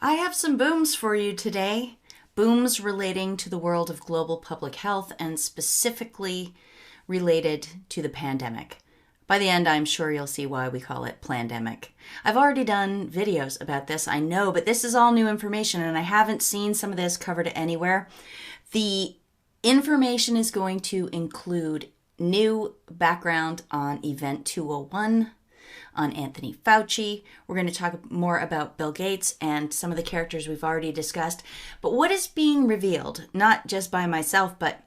I have some booms for you today. Booms relating to the world of global public health and specifically related to the pandemic. By the end, I'm sure you'll see why we call it plandemic. I've already done videos about this, I know, but this is all new information and I haven't seen some of this covered anywhere. The information is going to include new background on Event 201, on Anthony Fauci. We're going to talk more about Bill Gates and some of the characters we've already discussed. But what is being revealed, not just by myself, but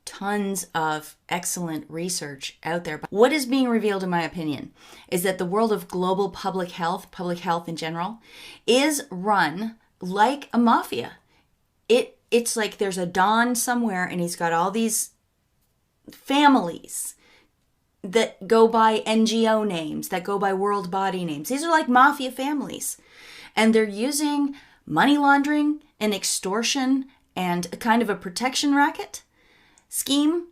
tons of excellent research out there. But what is being revealed, in my opinion, is that the world of global public health in general, is run like a mafia. It's like there's a Don somewhere and he's got all these families that go by NGO names, that go by world body names. These are like mafia families. And they're using money laundering and extortion and a kind of a protection racket scheme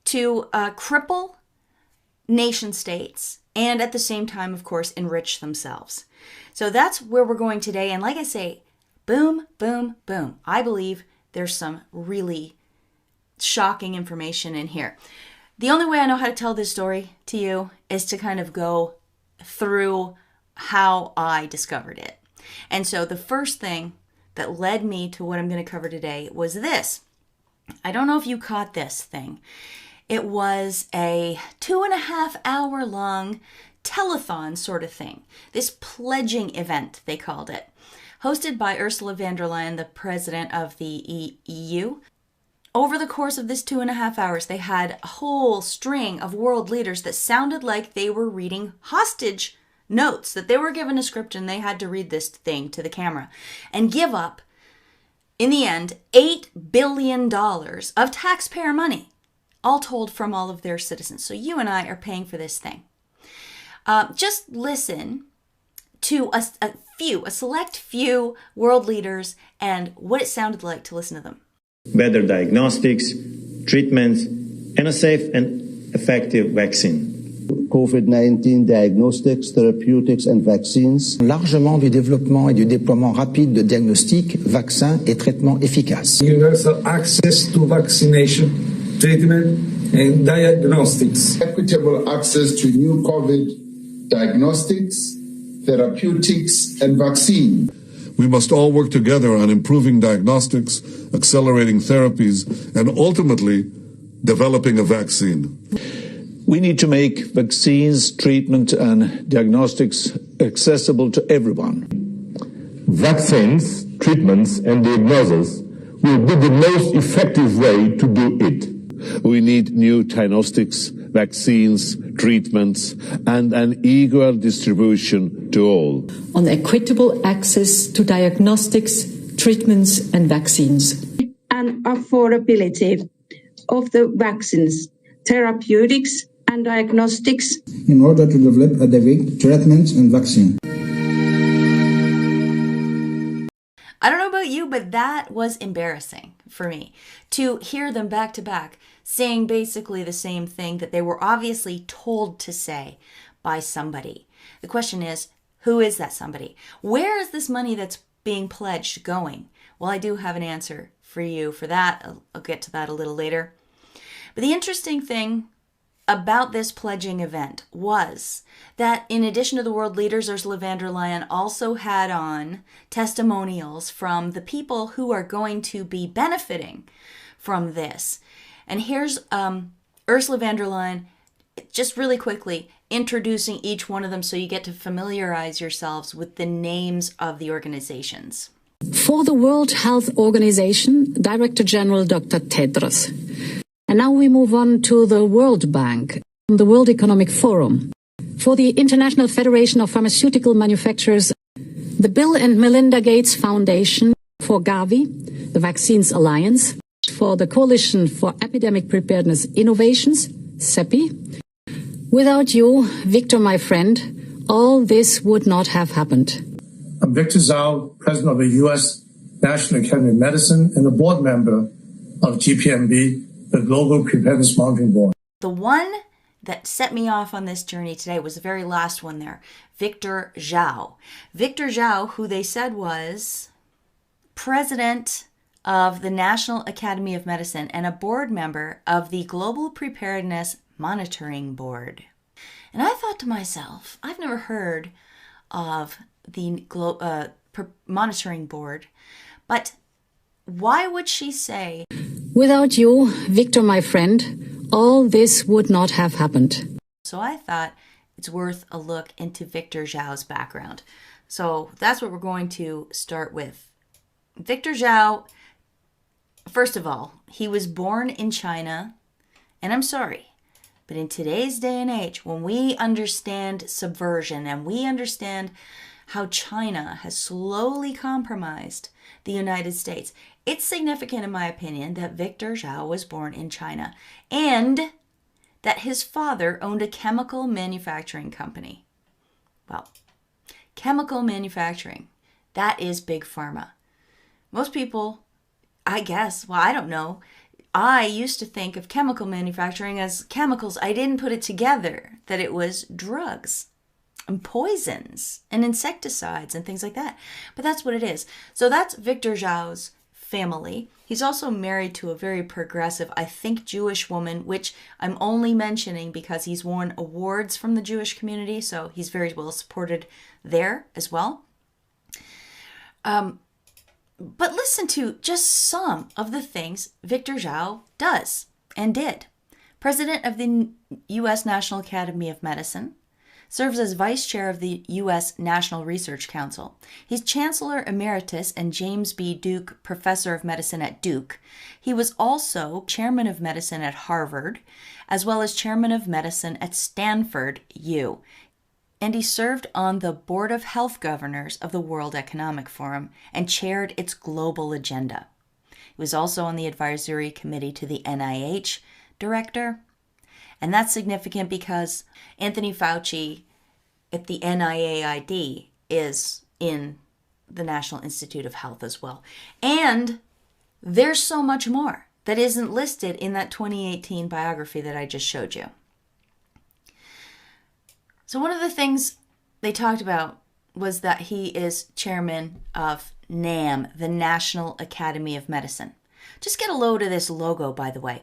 to cripple nation states and at the same time, of course, enrich themselves. So that's where we're going today. And like I say, boom, boom, boom. I believe there's some really shocking information in here. The only way I know how to tell this story to you is to kind of go through how I discovered it. And so the first thing that led me to what I'm going to cover today was this. I don't know if you caught this thing. It was a 2.5 hour long telethon sort of thing. This pledging event, they called it, hosted by Ursula von der Leyen, the president of the EU. Over the course of this 2.5 hours, they had a whole string of world leaders that sounded like they were reading hostage notes, that they were given a script and they had to read this thing to the camera and give up, in the end, $8 billion of taxpayer money, all told from all of their citizens. So you and I are paying for this thing. Just listen to a select few world leaders and what it sounded like to listen to them. Better diagnostics, treatments, and a safe and effective vaccine. COVID-19 diagnostics, therapeutics, and vaccines. Largement du développement et du déploiement rapide de diagnostics, vaccins et traitements efficaces. Universal access to vaccination, treatment, and diagnostics. Equitable access to new COVID diagnostics, therapeutics, and vaccine. We must all work together on improving diagnostics, accelerating therapies, and ultimately developing a vaccine. We need to make vaccines, treatment, and diagnostics accessible to everyone. Vaccines, treatments, and diagnosis will be the most effective way to do it. We need new diagnostics, vaccines, treatments, and an equal distribution to all. On equitable access to diagnostics, treatments, and vaccines. And affordability of the vaccines, therapeutics, and diagnostics. In order to develop adequate treatments and vaccine. I don't know about you, but that was embarrassing for me to hear them back to back saying basically the same thing that they were obviously told to say by somebody. The question is, who is that somebody? Where is this money that's being pledged going? Well, I do have an answer for you for that. I'll get to that a little later. But the interesting thing about this pledging event was that in addition to the world leaders, Ursula von der Leyen also had on testimonials from the people who are going to be benefiting from this. And here's Ursula von der Leyen, just really quickly, introducing each one of them so you get to familiarize yourselves with the names of the organizations. For the World Health Organization, Director General Dr. Tedros. And now we move on to the World Bank, the World Economic Forum. For the International Federation of Pharmaceutical Manufacturers, the Bill and Melinda Gates Foundation. For Gavi, the Vaccines Alliance. For the Coalition for Epidemic Preparedness Innovations, CEPI. Without you, Victor, my friend, all this would not have happened. I'm Victor Zhao, President of the U.S. National Academy of Medicine and a board member of GPMB, the Global Preparedness Monitoring Board. The one that set me off on this journey today was the very last one there. Victor Zhao. Victor Zhao, who they said was president of the National Academy of Medicine and a board member of the Global Preparedness Monitoring Board. And I thought to myself, I've never heard of the monitoring board, but why would she say, "Without you, Victor, my friend, all this would not have happened"? So I thought it's worth a look into Victor Zhao's background. So that's what we're going to start with. Victor Zhao, first of all, he was born in China, and I'm sorry, but in today's day and age, when we understand subversion and we understand how China has slowly compromised the United States, it's significant, in my opinion, that Victor Zhao was born in China and that his father owned a chemical manufacturing company. Well, chemical manufacturing, that is big pharma. Most people, I guess, well, I don't know. I used to think of chemical manufacturing as chemicals. I didn't put it together that it was drugs and poisons and insecticides and things like that. But that's what it is. So that's Victor Zhao's family. He's also married to a very progressive, I think, Jewish woman, which I'm only mentioning because he's won awards from the Jewish community, so he's very well supported there as well. But listen to just some of the things Victor Zhao does and did. President of the U.S. National Academy of Medicine, serves as vice chair of the U.S. National Research Council. He's Chancellor Emeritus and James B. Duke Professor of Medicine at Duke. He was also Chairman of Medicine at Harvard, as well as Chairman of Medicine at Stanford U. And he served on the Board of Health Governors of the World Economic Forum and chaired its global agenda. He was also on the advisory committee to the NIH director. And that's significant because Anthony Fauci at the NIAID is in the National Institute of Health as well. And there's so much more that isn't listed in that 2018 biography that I just showed you. So one of the things they talked about was that he is chairman of NAM, the National Academy of Medicine. Just get a load of this logo, by the way.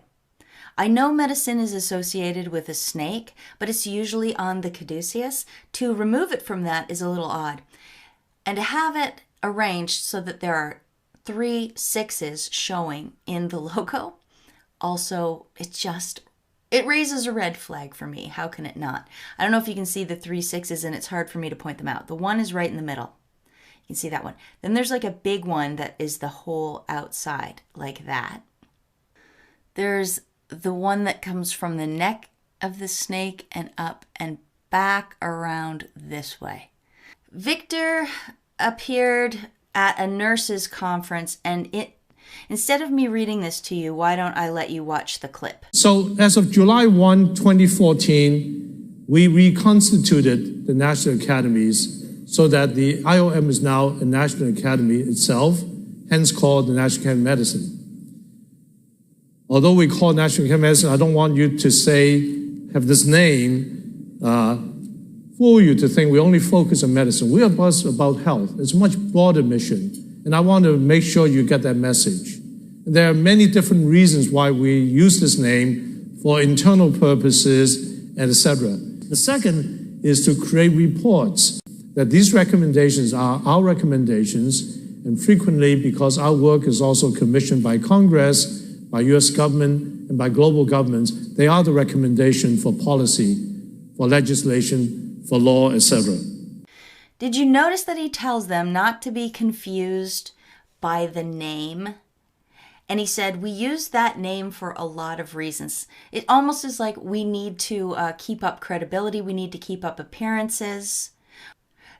I know medicine is associated with a snake, but it's usually on the caduceus. To remove it from that is a little odd. And to have it arranged so that there are 3 6s showing in the logo, also, it raises a red flag for me. How can it not? I don't know if you can see the 3 6s, and it's hard for me to point them out. The one is right in the middle. You can see that one. Then there's like a big one that is the whole outside, like that. There's the one that comes from the neck of the snake and up and back around this way. Victor appeared at a nurses' conference, and instead of me reading this to you, why don't I let you watch the clip? So as of July 1, 2014, we reconstituted the National Academies so that the IOM is now a National Academy itself, hence called the National Academy of Medicine. Although we call National Academy of Medicine, I don't want you to have this name fool you to think we only focus on medicine. We are about health. It's a much broader mission. And I want to make sure you get that message. There are many different reasons why we use this name for internal purposes, and etc. The second is to create reports that these recommendations are our recommendations, and frequently, because our work is also commissioned by Congress, by U.S. government, and by global governments, they are the recommendation for policy, for legislation, for law, etc. Did you notice that he tells them not to be confused by the name? And he said, we use that name for a lot of reasons. It almost is like we need to keep up credibility. We need to keep up appearances.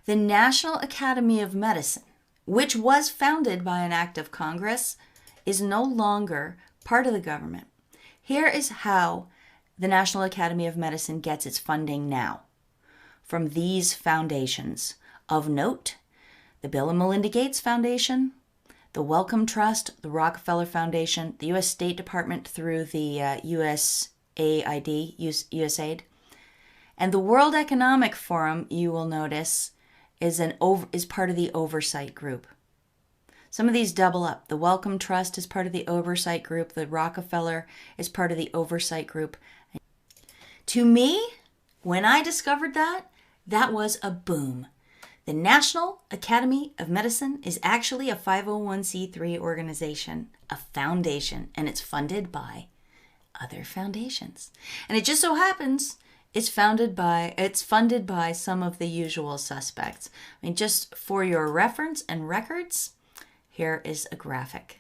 The National Academy of Medicine, which was founded by an act of Congress, is no longer part of the government. Here is how the National Academy of Medicine gets its funding now. From these foundations. Of note, the Bill and Melinda Gates Foundation, the Wellcome Trust, the Rockefeller Foundation, the U.S. State Department through the USAID, And the World Economic Forum, you will notice, is part of the oversight group. Some of these double up. The Wellcome Trust is part of the oversight group. The Rockefeller is part of the oversight group. To me, when I discovered that, that was a boom. The National Academy of Medicine is actually a 501c3 organization, a foundation, and it's funded by other foundations. And it just so happens it's funded by some of the usual suspects. I mean, just for your reference and records, here is a graphic.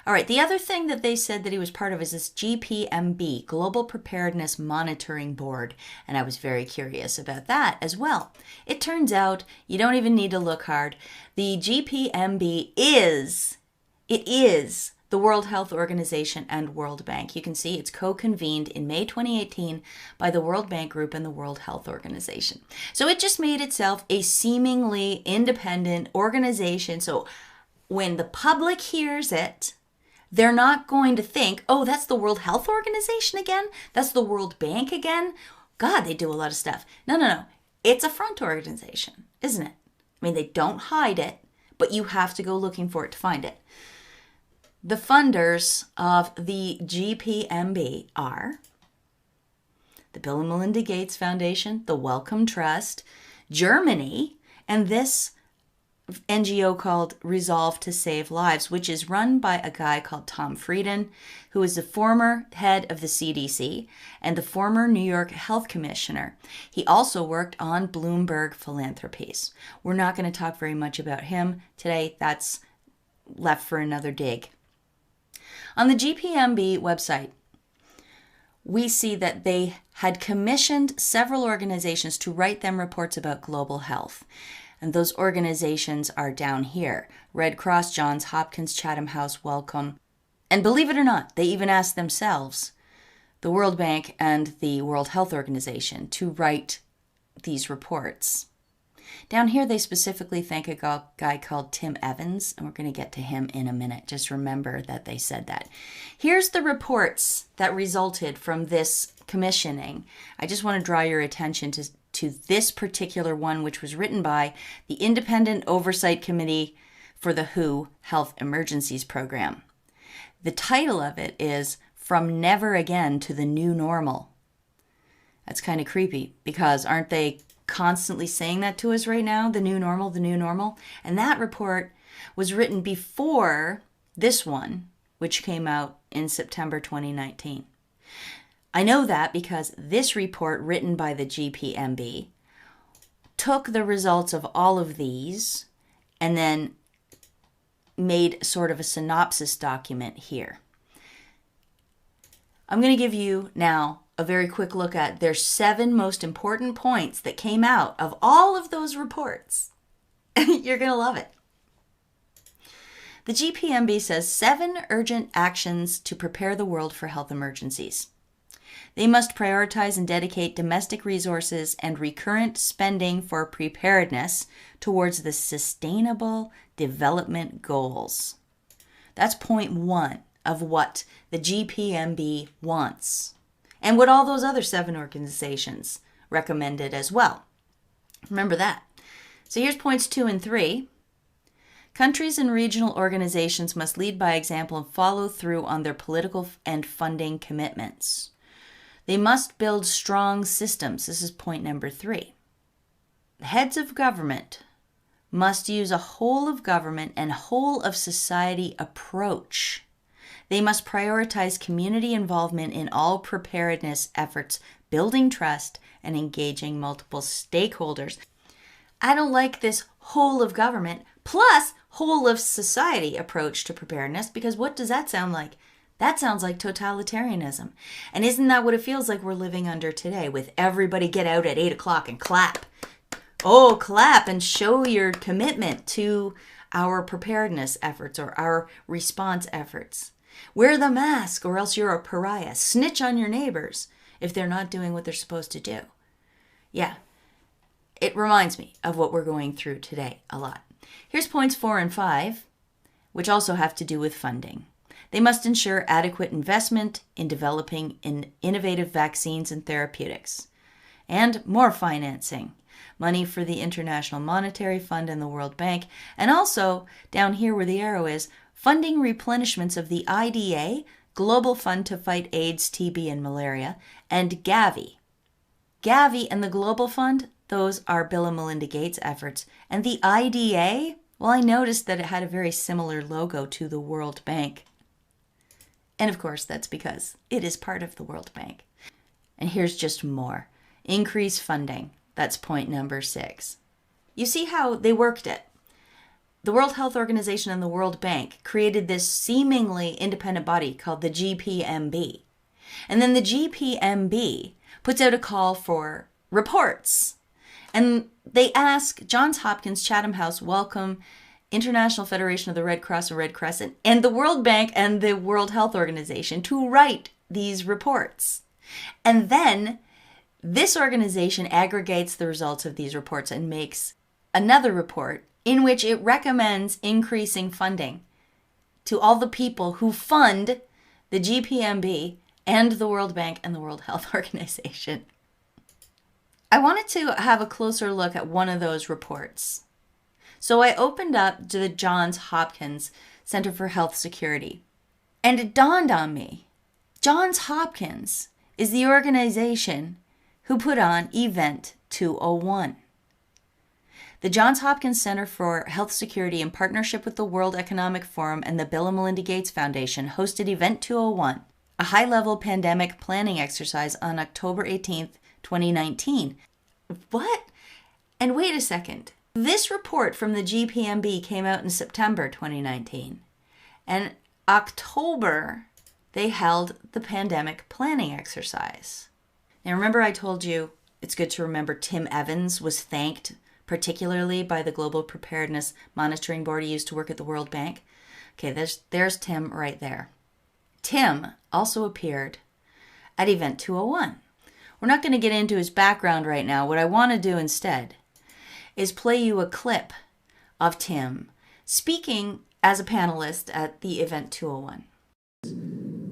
All right, the other thing that they said that he was part of is this GPMB, Global Preparedness Monitoring Board, and I was very curious about that as well. It turns out you don't even need to look hard. The GPMB is the World Health Organization and World Bank. You can see it's co-convened in May 2018 by the World Bank Group and the World Health Organization. So it just made itself a seemingly independent organization. So when the public hears it, they're not going to think, oh, that's the World Health Organization again? That's the World Bank again? God, they do a lot of stuff. No. It's a front organization, isn't it? I mean, they don't hide it, but you have to go looking for it to find it. The funders of the GPMB are the Bill and Melinda Gates Foundation, the Wellcome Trust, Germany, and this NGO called Resolve to Save Lives, which is run by a guy called Tom Frieden, who is the former head of the CDC and the former New York Health Commissioner. He also worked on Bloomberg Philanthropies. We're not going to talk very much about him today. That's left for another dig. On the GPMB website, we see that they had commissioned several organizations to write them reports about global health. And those organizations are down here: Red Cross, Johns Hopkins, Chatham House, Wellcome. And believe it or not, they even asked themselves, the World Bank and the World Health Organization, to write these reports. Down here, they specifically thank a guy called Tim Evans, and we're going to get to him in a minute. Just remember that they said that. Here's the reports that resulted from this commissioning. I just want to draw your attention to this particular one, which was written by the Independent Oversight Committee for the WHO Health Emergencies Program. The title of it is From Never Again to the New Normal. That's kind of creepy, because aren't they constantly saying that to us right now? The new normal, the new normal. And that report was written before this one, which came out in September 2019. I know that because this report, written by the GPMB, took the results of all of these and then made sort of a synopsis document here. I'm going to give you now a very quick look at their 7 most important points that came out of all of those reports. You're going to love it. The GPMB says 7 urgent actions to prepare the world for health emergencies. They must prioritize and dedicate domestic resources and recurrent spending for preparedness towards the Sustainable Development Goals. That's point 1 of what the GPMB wants, and what all those other 7 organizations recommended as well. Remember that. So here's points 2 and 3. Countries and regional organizations must lead by example and follow through on their political and funding commitments. They must build strong systems. This is point number 3. The heads of government must use a whole of government and whole of society approach. They must prioritize community involvement in all preparedness efforts, building trust and engaging multiple stakeholders. I don't like this whole of government plus whole of society approach to preparedness, because what does that sound like? That sounds like totalitarianism. And isn't that what it feels like we're living under today, with everybody get out at 8 o'clock and clap? Oh, clap and show your commitment to our preparedness efforts or our response efforts. Wear the mask or else you're a pariah. Snitch on your neighbors if they're not doing what they're supposed to do. Yeah, it reminds me of what we're going through today a lot. Here's points 4 and 5, which also have to do with funding. They must ensure adequate investment in developing innovative vaccines and therapeutics. and more financing. Money for the International Monetary Fund and the World Bank, and also, down here where the arrow is, funding replenishments of the IDA, Global Fund to Fight AIDS, TB, and Malaria, and Gavi. Gavi and the Global Fund, those are Bill and Melinda Gates efforts. And the IDA, well, I noticed that it had a very similar logo to the World Bank. And of course, that's because it is part of the World Bank. And here's just more. Increase funding. That's point number 6. You see how they worked it. The World Health Organization and the World Bank created this seemingly independent body called the GPMB. And then the GPMB puts out a call for reports. And they ask Johns Hopkins, Chatham House, Wellcome, International Federation of the Red Cross and Red Crescent, and the World Bank and the World Health Organization to write these reports. And then this organization aggregates the results of these reports and makes another report in which it recommends increasing funding to all the people who fund the GPMB and the World Bank and the World Health Organization. I wanted to have a closer look at one of those reports. So I opened up to the Johns Hopkins Center for Health Security, and it dawned on me, Johns Hopkins is the organization who put on Event 201. The Johns Hopkins Center for Health Security, in partnership with the World Economic Forum and the Bill and Melinda Gates Foundation, hosted Event 201, a high-level pandemic planning exercise on October 18th, 2019. What? And wait a second. This report from the GPMB came out in September 2019. And October, they held the pandemic planning exercise. Now remember I told you it's good to remember Tim Evans was thanked particularly by the Global Preparedness Monitoring Board. He used to work at the World Bank. Okay, there's Tim right there. Tim also appeared at Event 201. We're not going to get into his background right now. What I want to do instead is play you a clip of Tim speaking as a panelist at the Event 201.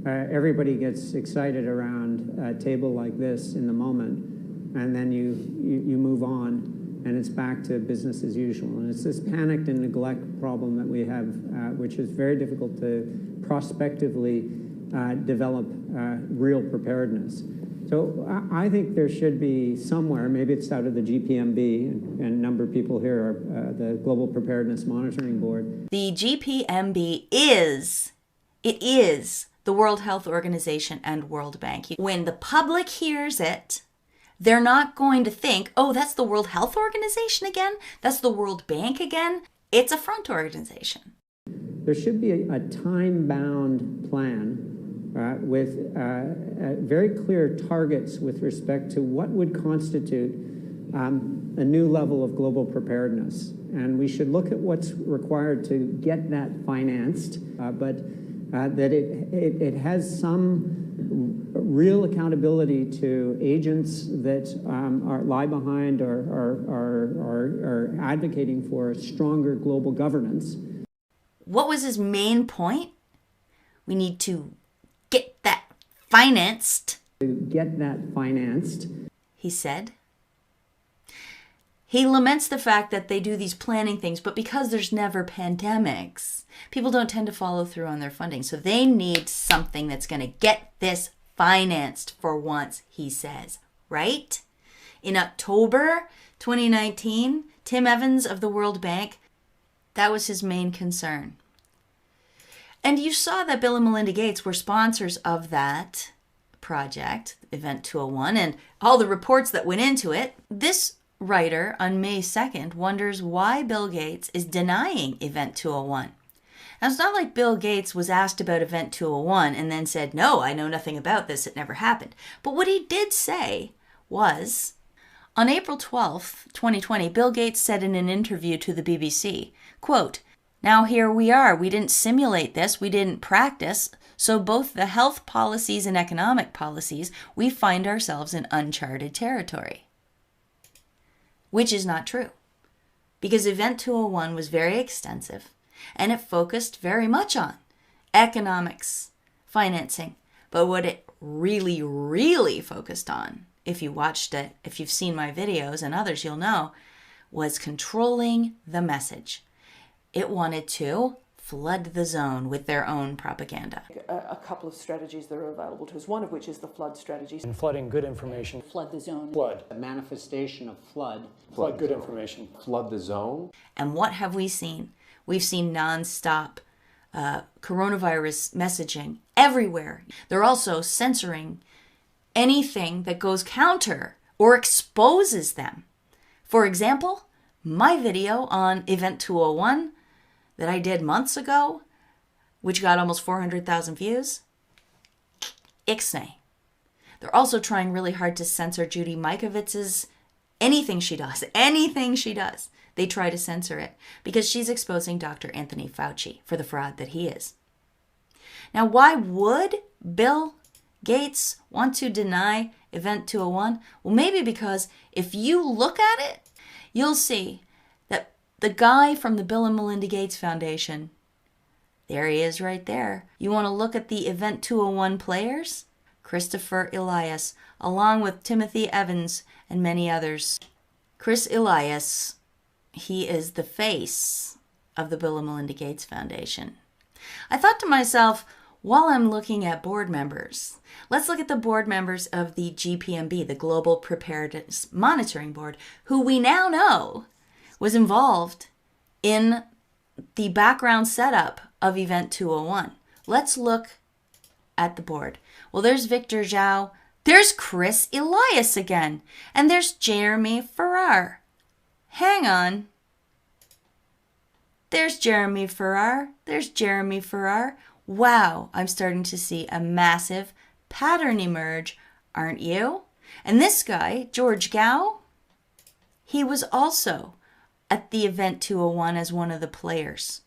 Everybody gets excited around a table like this in the moment, and then you move on, and it's back to business as usual. And it's this panicked and neglect problem that we have, which is very difficult to prospectively develop real preparedness. So I think there should be somewhere, maybe it's out of the GPMB, and a number of people here are the Global Preparedness Monitoring Board. The GPMB is the World Health Organization and World Bank. When the public hears it, they're not going to think, oh, that's the World Health Organization again? That's the World Bank again? It's a front organization. There should be a time-bound plan with very clear targets with respect to what would constitute a new level of global preparedness. And we should look at what's required to get that financed, but that it has some real accountability to agents that lie behind or are advocating for stronger global governance. What was his main point? We need to get that financed. To get that financed, he said. He laments the fact that they do these planning things, but because there's never pandemics, people don't tend to follow through on their funding. So they need something that's going to get this financed for once, he says, right? In October 2019, Tim Evans of the World Bank, that was his main concern. And you saw that Bill and Melinda Gates were sponsors of that project, Event 201, and all the reports that went into it. This writer on May 2nd wonders why Bill Gates is denying Event 201. Now, it's not like Bill Gates was asked about Event 201 and then said, no, I know nothing about this, it never happened. But what he did say was, on April 12th, 2020, Bill Gates said in an interview to the BBC, quote, "Now here we are. We didn't simulate this. We didn't practice. So both the health policies and economic policies, we find ourselves in uncharted territory." Which is not true. Because Event 201 was very extensive and it focused very much on economics, financing. But what it really, really focused on if you watched it, if you've seen my videos and others, you'll know, was controlling the message. It wanted to flood the zone with their own propaganda. A couple of strategies that are available to us, one of which is the flood strategy. And flooding good information. Flood the zone. Flood. A manifestation of flood. Flood good information. Flood the zone. And what have we seen? We've seen nonstop coronavirus messaging everywhere. They're also censoring anything that goes counter or exposes them. For example, my video on Event 201 that I did months ago, which got almost 400,000 views, ixnay. They're also trying really hard to censor Judy Mikovits's anything she does. They try to censor it because she's exposing Dr. Anthony Fauci for the fraud that he is. Now, why would Bill Gates want to deny Event 201? Well, maybe because if you look at it, you'll see that the guy from the Bill and Melinda Gates Foundation, there he is right there. You want to look at the Event 201 players? Christopher Elias, along with Timothy Evans and many others. Chris Elias, he is the face of the Bill and Melinda Gates Foundation. I thought to myself, while I'm looking at board members, let's look at the board members of the GPMB, the Global Preparedness Monitoring Board, who we now know was involved in the background setup of Event 201. Let's look at the board. Well, there's Victor Zhao, there's Chris Elias again, and there's Jeremy Farrar. Hang on. There's Jeremy Farrar. Wow, I'm starting to see a massive pattern emerge, aren't you? And this guy, George Gao, he was also at the Event 201 as one of the players.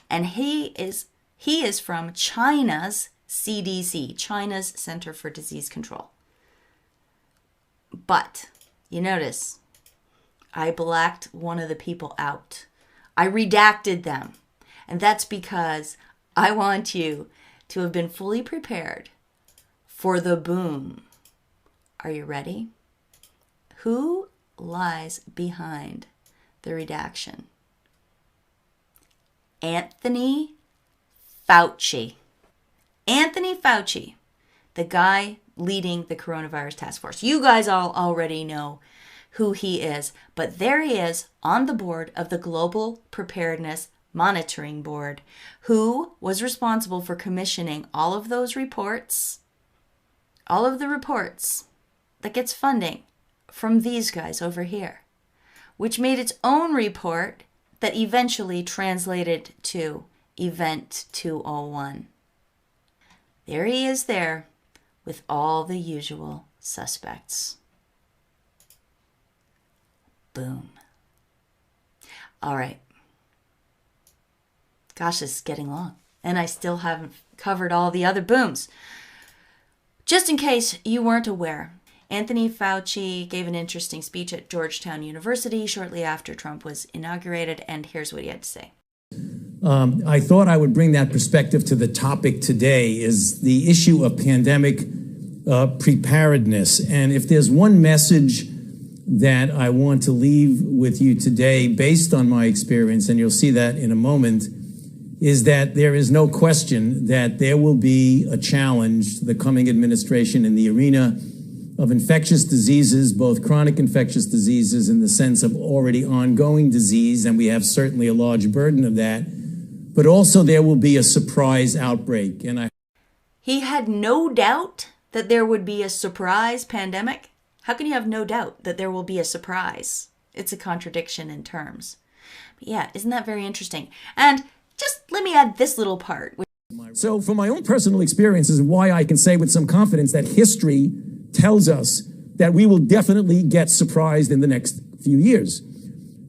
And he is from China's CDC, China's Center for Disease Control. But you notice, I blacked one of the people out. I redacted them. And that's because I want you to have been fully prepared for the boom. Are you ready? Who lies behind the redaction? Anthony Fauci. Anthony Fauci, the guy leading the coronavirus task force. You guys all already know who he is, but there he is on the board of the Global Preparedness Monitoring Board, who was responsible for commissioning all of those reports, all of the reports that gets funding from these guys over here, which made its own report that eventually translated to Event 201. There he is there with all the usual suspects. Boom. All right. Gosh, this is getting long. And I still haven't covered all the other booms. Just in case you weren't aware, Anthony Fauci gave an interesting speech at Georgetown University shortly after Trump was inaugurated, and here's what he had to say. I thought I would bring that perspective to the topic today, is the issue of pandemic preparedness. And if there's one message that I want to leave with you today, based on my experience, and you'll see that in a moment, is that there is no question that there will be a challenge to the coming administration in the arena of infectious diseases, both chronic infectious diseases in the sense of already ongoing disease, and we have certainly a large burden of that, but also there will be a surprise outbreak. And He had no doubt that there would be a surprise pandemic. How can you have no doubt that there will be a surprise? It's a contradiction in terms. But yeah, isn't that very interesting? And just let me add this little part. So from my own personal experiences, why I can say with some confidence that history tells us that we will definitely get surprised in the next few years.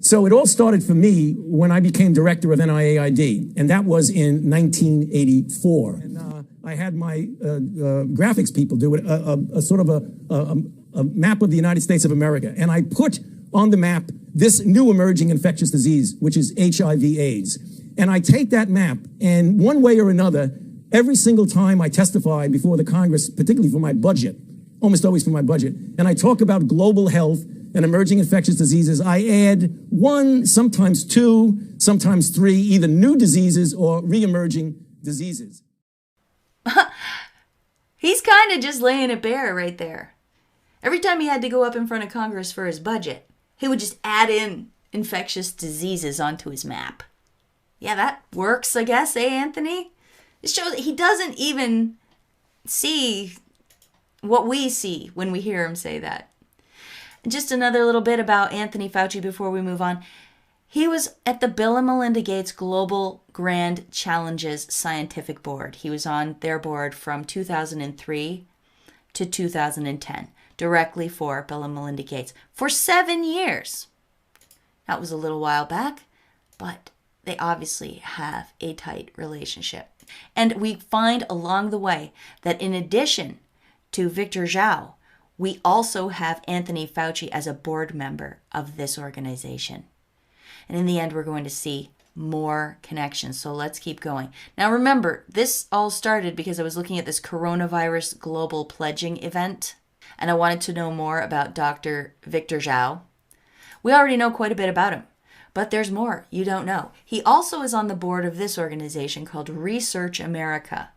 So it all started for me when I became director of NIAID, and that was in 1984. And I had my graphics people do a sort of a map of the United States of America, and I put on the map this new emerging infectious disease, which is HIV/AIDS. And I take that map, and one way or another, every single time I testify before the Congress, particularly for my budget, almost always for my budget, and I talk about global health and emerging infectious diseases, I add one, sometimes two, sometimes three, either new diseases or re-emerging diseases. He's kind of just laying it bare right there. Every time he had to go up in front of Congress for his budget, he would just add in infectious diseases onto his map. Yeah, that works, I guess, Anthony? It shows that he doesn't even see what we see when we hear him say that. And just another little bit about Anthony Fauci before we move on. He was at the Bill and Melinda Gates Global Grand Challenges Scientific Board. He was on their board from 2003 to 2010, directly for Bill and Melinda Gates, for 7 years. That was a little while back, but they obviously have a tight relationship. And we find along the way that in addition to Victor Zhao, we also have Anthony Fauci as a board member of this organization. And in the end, we're going to see more connections. So let's keep going. Now remember, this all started because I was looking at this coronavirus global pledging event, and I wanted to know more about Dr. Victor Zhao. We already know quite a bit about him, but there's more you don't know. He also is on the board of this organization called Research America.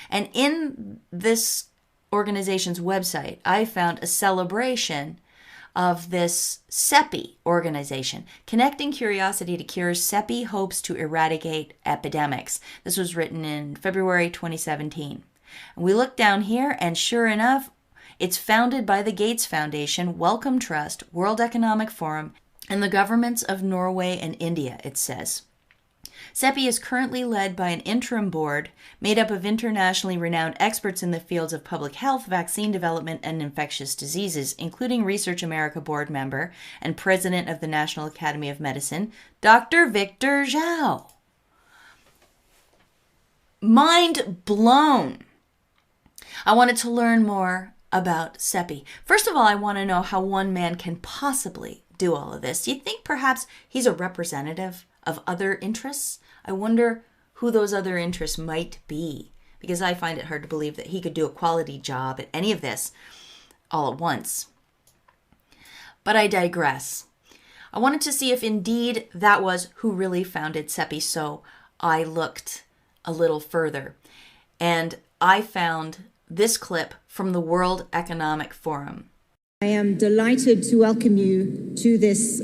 And in this organization's website, I found a celebration of this CEPI organization, Connecting Curiosity to Cures. CEPI hopes to eradicate epidemics. This was written in February 2017. And we look down here, and sure enough, it's founded by the Gates Foundation, Wellcome Trust, World Economic Forum, and the governments of Norway and India, it says. CEPI is currently led by an interim board made up of internationally renowned experts in the fields of public health, vaccine development, and infectious diseases, including Research America board member and president of the National Academy of Medicine, Dr. Victor Zhao. Mind blown. I wanted to learn more about CEPI. First of all, I want to know how one man can possibly do all of this. Do you think perhaps he's a representative of other interests? I wonder who those other interests might be, because I find it hard to believe that he could do a quality job at any of this all at once. But I digress. I wanted to see if indeed that was who really founded CEPI, so I looked a little further, and I found this clip from the World Economic Forum. I am delighted to welcome you to this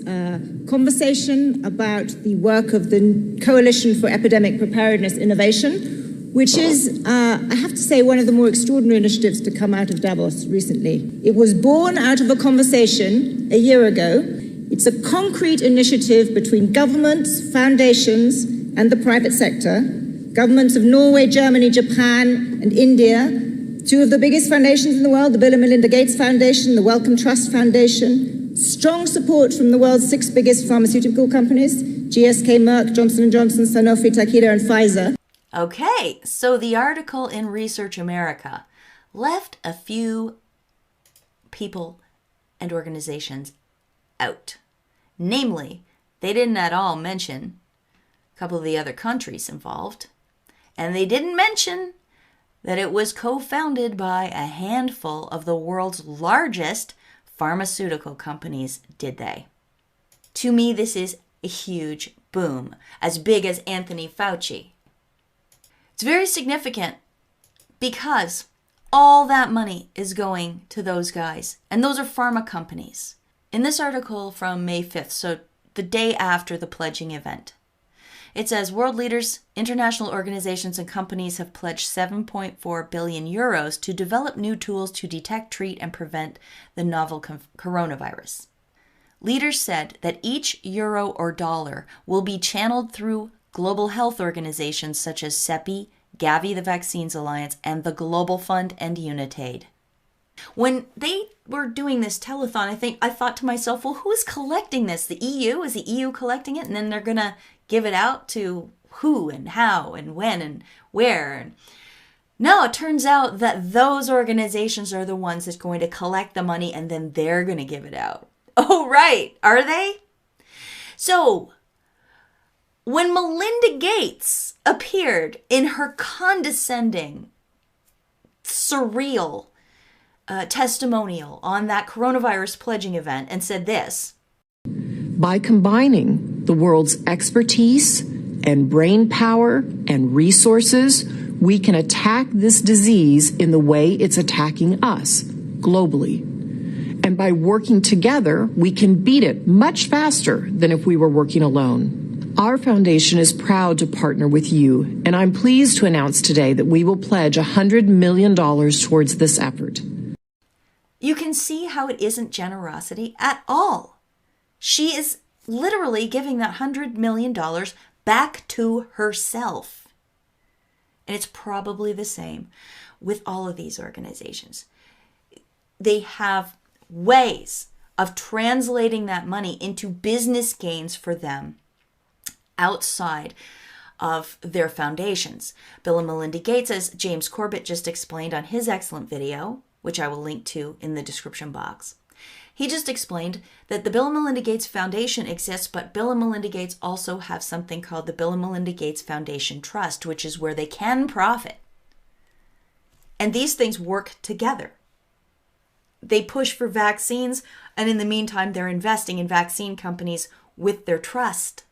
conversation about the work of the Coalition for Epidemic Preparedness Innovation, which is, I have to say, one of the more extraordinary initiatives to come out of Davos recently. It was born out of a conversation a year ago. It's a concrete initiative between governments, foundations, and the private sector. Governments of Norway, Germany, Japan, and India. Two of the biggest foundations in the world, the Bill and Melinda Gates Foundation, the Wellcome Trust Foundation. Strong support from the world's 6 biggest pharmaceutical companies, GSK, Merck, Johnson & Johnson, Sanofi, Takeda, and Pfizer. Okay, so the article in Research America left a few people and organizations out. Namely, they didn't at all mention a couple of the other countries involved, and they didn't mention that it was co-founded by a handful of the world's largest pharmaceutical companies, did they? To me, this is a huge boom, as big as Anthony Fauci. It's very significant because all that money is going to those guys, and those are pharma companies. In this article from May 5th, so the day after the pledging event, it says world leaders, international organizations, and companies have pledged 7.4 billion euros to develop new tools to detect, treat, and prevent the novel coronavirus. Leaders said that each euro or dollar will be channeled through global health organizations such as CEPI, Gavi, the Vaccines Alliance, and the Global Fund and Unitaid. When they were doing this telethon, I thought to myself, well, who is collecting this? The EU? Is the EU collecting it? And then they're going to give it out to who and how and when and where? No, it turns out that those organizations are the ones that's going to collect the money, and then they're going to give it out. Oh, right. Are they? So, when Melinda Gates appeared in her condescending, surreal testimonial on that coronavirus pledging event and said this. By combining the world's expertise and brain power and resources, we can attack this disease in the way it's attacking us globally. And by working together, we can beat it much faster than if we were working alone. Our foundation is proud to partner with you, and I'm pleased to announce today that we will pledge $100 million towards this effort. You can see how it isn't generosity at all. She is literally giving that $100 million back to herself. And it's probably the same with all of these organizations. They have ways of translating that money into business gains for them outside of their foundations. Bill and Melinda Gates, as James Corbett just explained on his excellent video, which I will link to in the description box. He just explained that the Bill and Melinda Gates Foundation exists, but Bill and Melinda Gates also have something called the Bill and Melinda Gates Foundation Trust, which is where they can profit. And these things work together. They push for vaccines, and in the meantime, they're investing in vaccine companies with their trust.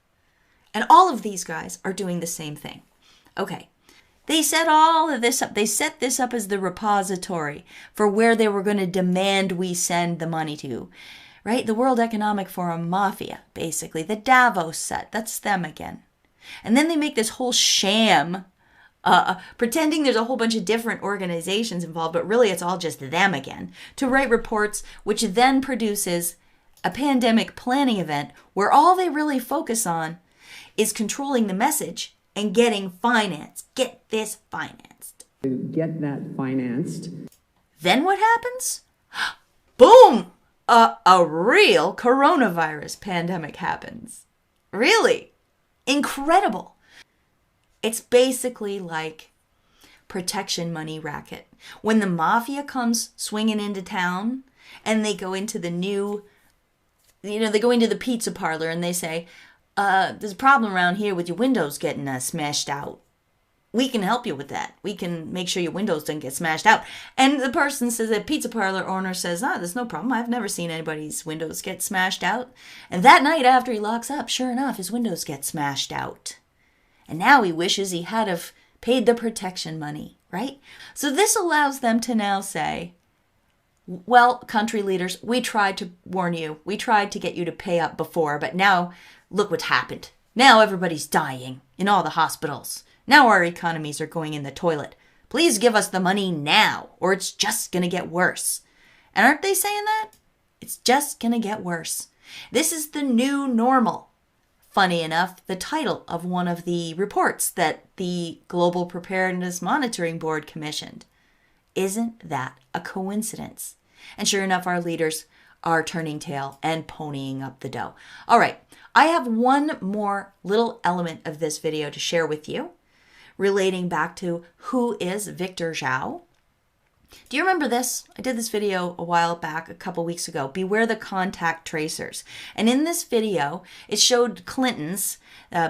And all of these guys are doing the same thing. Okay. They set all of this up. They set this up as the repository for where they were going to demand we send the money to, right? The World Economic Forum Mafia, basically. The Davos set. That's them again. And then they make this whole sham, pretending there's a whole bunch of different organizations involved, but really it's all just them again, to write reports, which then produces a pandemic planning event where all they really focus on is controlling the message and getting finance. Get this financed. To get that financed. Then what happens? Boom! A real coronavirus pandemic happens. Really? Incredible. It's basically like protection money racket. When the mafia comes swinging into town and they go into the new, they go into the pizza parlor and they say, there's a problem around here with your windows getting smashed out. We can help you with that. We can make sure your windows don't get smashed out. And the person says, the pizza parlor owner says, there's no problem. I've never seen anybody's windows get smashed out. And that night after he locks up, sure enough, his windows get smashed out. And now he wishes he had have paid the protection money, right? So this allows them to now say, well, country leaders, we tried to warn you. We tried to get you to pay up before, but now look what's happened. Now everybody's dying in all the hospitals. Now our economies are going in the toilet. Please give us the money now, or it's just going to get worse. And aren't they saying that? It's just going to get worse. This is the new normal. Funny enough, the title of one of the reports that the Global Preparedness Monitoring Board commissioned. Isn't that a coincidence? And sure enough, our leaders are turning tail and ponying up the dough. All right, I have one more little element of this video to share with you relating back to who is Victor Zhao. Do you remember this? I did this video a while back, a couple weeks ago. Beware the contact tracers. And in this video, it showed Clintons,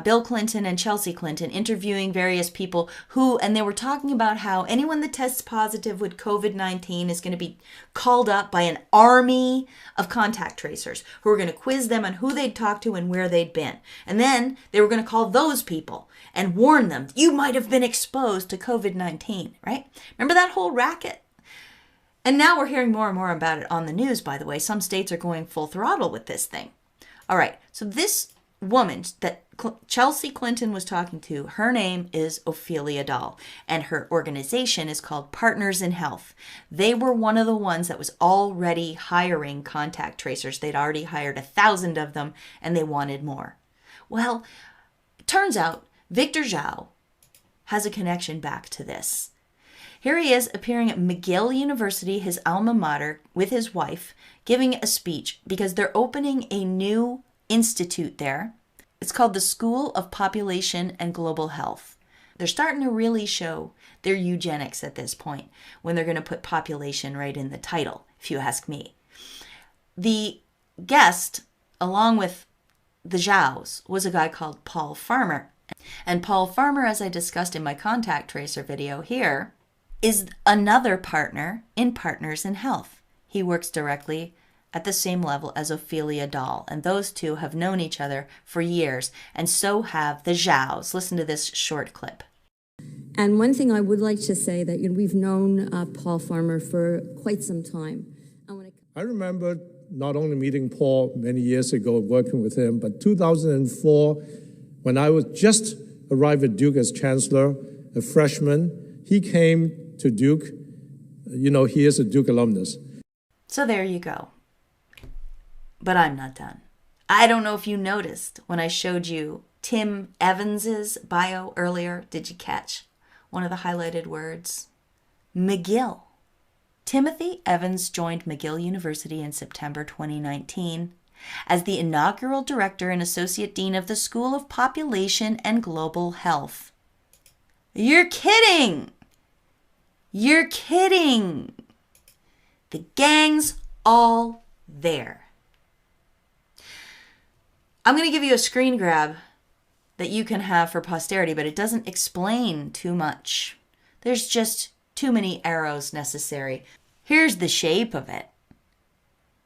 Bill Clinton and Chelsea Clinton, interviewing various people and they were talking about how anyone that tests positive with COVID-19 is going to be called up by an army of contact tracers who are going to quiz them on who they'd talked to and where they'd been. And then they were going to call those people and warn them, you might have been exposed to COVID-19, right? Remember that whole racket? And now we're hearing more and more about it on the news, by the way. Some states are going full throttle with this thing. All right, so this woman that Chelsea Clinton was talking to, her name is Ophelia Dahl, and her organization is called Partners in Health. They were one of the ones that was already hiring contact tracers. They'd already hired 1,000 of them, and they wanted more. Well, it turns out Victor Zhao has a connection back to this. Here he is appearing at McGill University, his alma mater, with his wife, giving a speech because they're opening a new institute there. It's called the School of Population and Global Health. They're starting to really show their eugenics at this point when they're going to put population right in the title, if you ask me. The guest, along with the Zhaos, was a guy called Paul Farmer. And Paul Farmer, as I discussed in my contact tracer video here, is another partner in Partners in Health. He works directly at the same level as Ophelia Dahl, and those two have known each other for years, and so have the Zhaos. Listen to this short clip. And one thing I would like to say that we've known Paul Farmer for quite some time. I remember not only meeting Paul many years ago, working with him, but 2004, when I was just arrived at Duke as chancellor, a freshman, he came to Duke. You know, he is a Duke alumnus. So there you go. But I'm not done. I don't know if you noticed when I showed you Tim Evans's bio earlier. Did you catch one of the highlighted words? McGill. Timothy Evans joined McGill University in September 2019 as the inaugural director and associate dean of the School of Population and Global Health. You're kidding! You're kidding! The gang's all there. I'm going to give you a screen grab that you can have for posterity, but it doesn't explain too much. There's just too many arrows necessary. Here's the shape of it.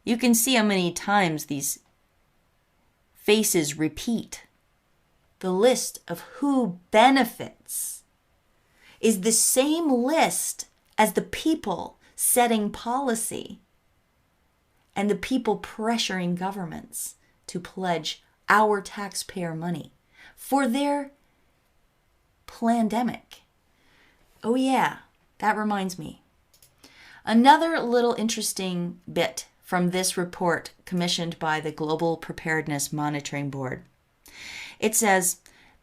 You can see how many times these faces repeat. The list of who benefits is the same list as the people setting policy and the people pressuring governments to pledge our taxpayer money for their plandemic. Oh yeah, that reminds me. Another little interesting bit from this report commissioned by the Global Preparedness Monitoring Board. It says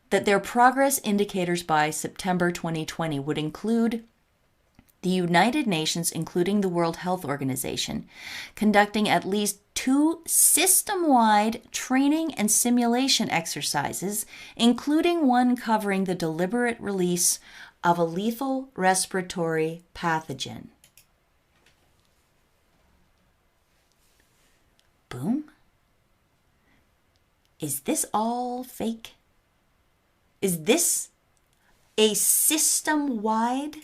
that their progress indicators by September 2020 would include the United Nations, including the World Health Organization, conducting at least 2 system-wide training and simulation exercises, including one covering the deliberate release of a lethal respiratory pathogen. Boom? Is this all fake? Is this a system-wide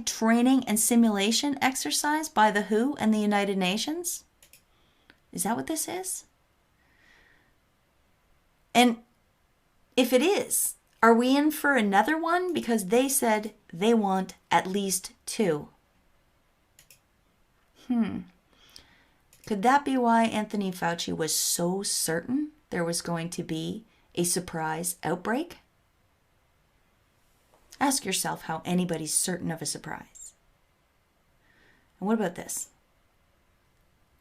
training and simulation exercise by the WHO and the United Nations? Is that what this is? And if it is, are we in for another one? Because they said they want at least 2. Could that be why Anthony Fauci was so certain there was going to be a surprise outbreak? Ask yourself how anybody's certain of a surprise. And what about this?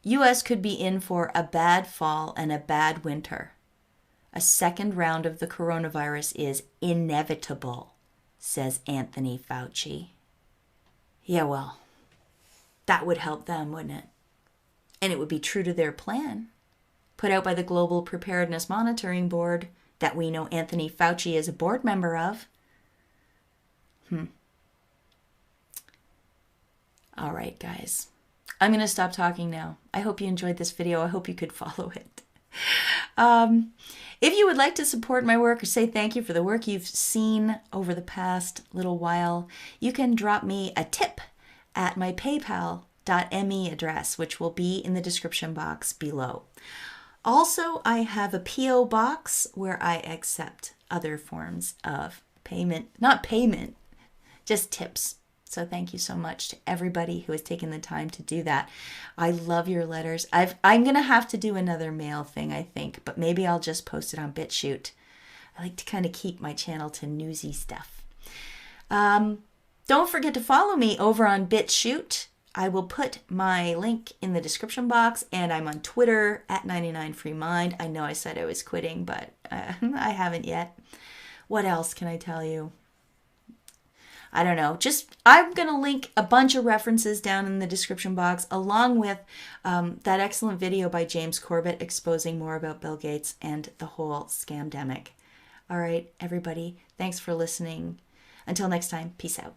U.S. could be in for a bad fall and a bad winter. A second round of the coronavirus is inevitable, says Anthony Fauci. Yeah, well, that would help them, wouldn't it? And it would be true to their plan, put out by the Global Preparedness Monitoring Board that we know Anthony Fauci is a board member of. All right, guys. I'm going to stop talking now. I hope you enjoyed this video. I hope you could follow it. If you would like to support my work or say thank you for the work you've seen over the past little while, you can drop me a tip at my PayPal.me address, which will be in the description box below. Also, I have a P.O. box where I accept other forms of payment. Not payment, just tips. So thank you so much to everybody who has taken the time to do that. I love your letters. I'm going to have to do another mail thing, I think, but maybe I'll just post it on BitChute. I like to kind of keep my channel to newsy stuff. Don't forget to follow me over on BitChute. I will put my link in the description box, and I'm on Twitter at 99freemind. I know I said I was quitting, but I haven't yet. What else can I tell you? I don't know. I'm going to link a bunch of references down in the description box, along with that excellent video by James Corbett exposing more about Bill Gates and the whole scamdemic. All right, everybody. Thanks for listening. Until next time, peace out.